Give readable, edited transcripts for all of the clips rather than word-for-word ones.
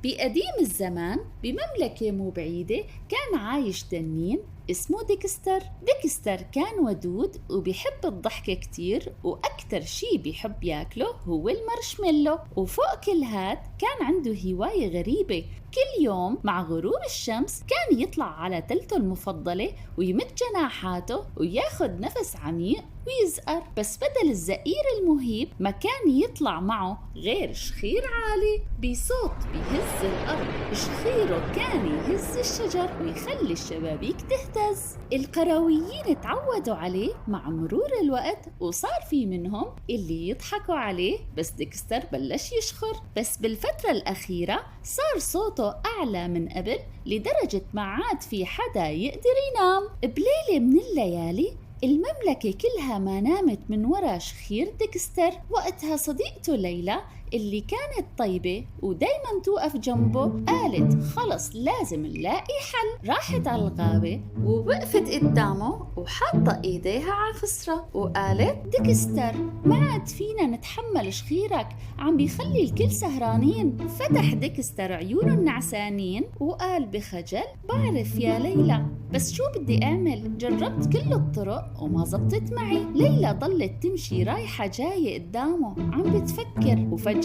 بقديم الزمان بمملكة مو بعيدة كان عايش تنين اسمه ديكستر. ديكستر كان ودود وبيحب الضحكة كتير، وأكتر شي بيحب ياكله هو المارشميلو. وفوق كل هاد كان عنده هواية غريبة، كل يوم مع غروب الشمس كان يطلع على تلته المفضلة ويمد جناحاته وياخد نفس عميق ويزقر. بس بدل الزئير المهيب ما كان يطلع معه غير شخير عالي بصوت بيهز الأرض. شخيره كان يهز الشجر ويخلي الشبابيك تهتز. القرويين تعودوا عليه مع مرور الوقت، وصار في منهم اللي يضحكوا عليه، بس ديكستر بلش يشخر. بس بالفترة الأخيرة صار صوته أعلى من قبل، لدرجة ما عاد في حدا يقدر ينام. بليلة من الليالي المملكة كلها ما نامت من ورا شخير ديكستر. وقتها صديقته ليلى اللي كانت طيبة ودايما توقف جنبه قالت خلص لازم نلاقي حل. راحت على الغابة ووقفت قدامه وحاطة ايديها على خصره وقالت ديكستر ما عاد فينا نتحمل شخيرك، عم بيخلي الكل سهرانين. فتح ديكستر عيونه النعسانين وقال بخجل بعرف يا ليلى، بس شو بدي أعمل؟ جربت كل الطرق وما زبطت معي. ليلى ضلت تمشي رايحة جاية قدامه عم بتفكر، وفجأة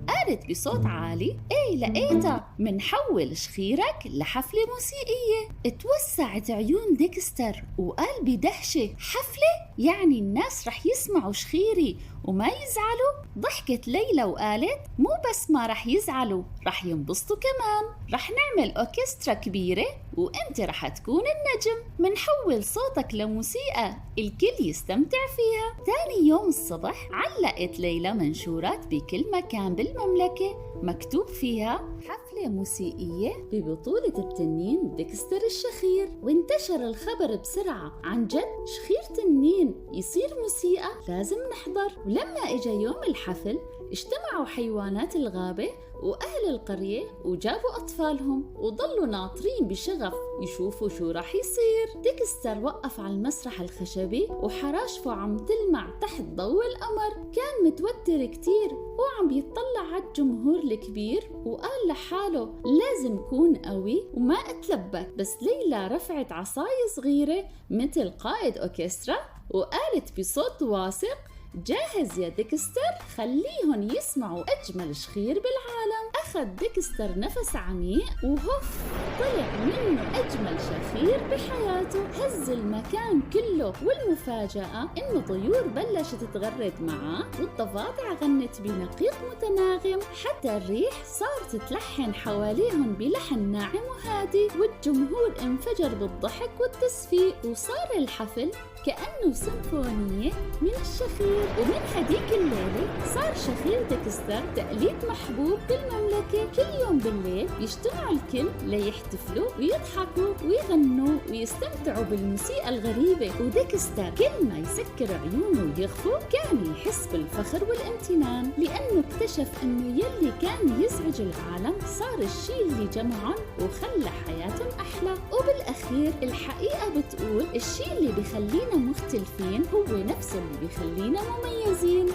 قالت بصوت عالي ايه لقيتها، منحول شخيرك لحفلة موسيقية. اتوسعت عيون ديكستر وقال بدهشة حفلة؟ يعني الناس رح يسمعوا شخيري وما يزعلوا؟ ضحكت ليلى وقالت مو بس ما رح يزعلوا، رح ينبسطوا كمان. رح نعمل أوركسترا كبيرة وانت رح تكون النجم، منحول صوتك لموسيقى الكل يستمتع فيها. تاني يوم الصبح علقت ليلى منشورات بكل مكان بالمملكة مكتوب فيها حفلة موسيقية ببطولة التنين ديكستر الشخير. وانتشر الخبر بسرعة، عن جد شخير تنين يصير موسيقى، لازم نحضر. ولما اجا يوم الحفل اجتمعوا حيوانات الغابة وأهل القرية وجابوا أطفالهم وضلوا ناطرين بشغف يشوفوا شو راح يصير. ديكستر وقف على المسرح الخشبي وحراشفه عم تلمع تحت ضوء القمر. كان متوتر كتير وعم بيطلع على الجمهور الكبير وقال لحاله لازم كون قوي وما أتلبك. بس ليلى رفعت عصاية صغيرة مثل قائد أوركسترا وقالت بصوت واثق جاهز يا ديكستر، خليهم يسمعوا أجمل شخير بالعالم. أخذ ديكستر نفس عميق وهف طلع منه أجمل شخير بحياته. هز المكان كله، والمفاجأة إنه طيور بلشت تغرد معاه والضفادع غنت بنقيق متناغم، حتى الريح صارت تلحن حواليهم بلحن ناعم وهادي. والجمهور انفجر بالضحك والتصفيق، وصار الحفل كأنه سيمفونية من الشخير. ومن هديك الليلة صار شخير ديكستر تقليد محبوب بالمملكة. كل يوم بالليل يجتمعوا الكل ليحتفلوا ويضحكوا ويغنوا ويستمتعوا بالموسيقى الغريبة. وديكستر كل ما يسكر عيونه ويغفو كان يحس بالفخر والامتنان، لأنه اكتشف أنه يلي كان يزعج العالم صار الشيء اللي جمعهم وخلى حياتهم أحلى. وبالأخير الحقيقة بتقول الشيء اللي بيخلينا مختلفين هو نفسه اللي بيخلينا مميزين.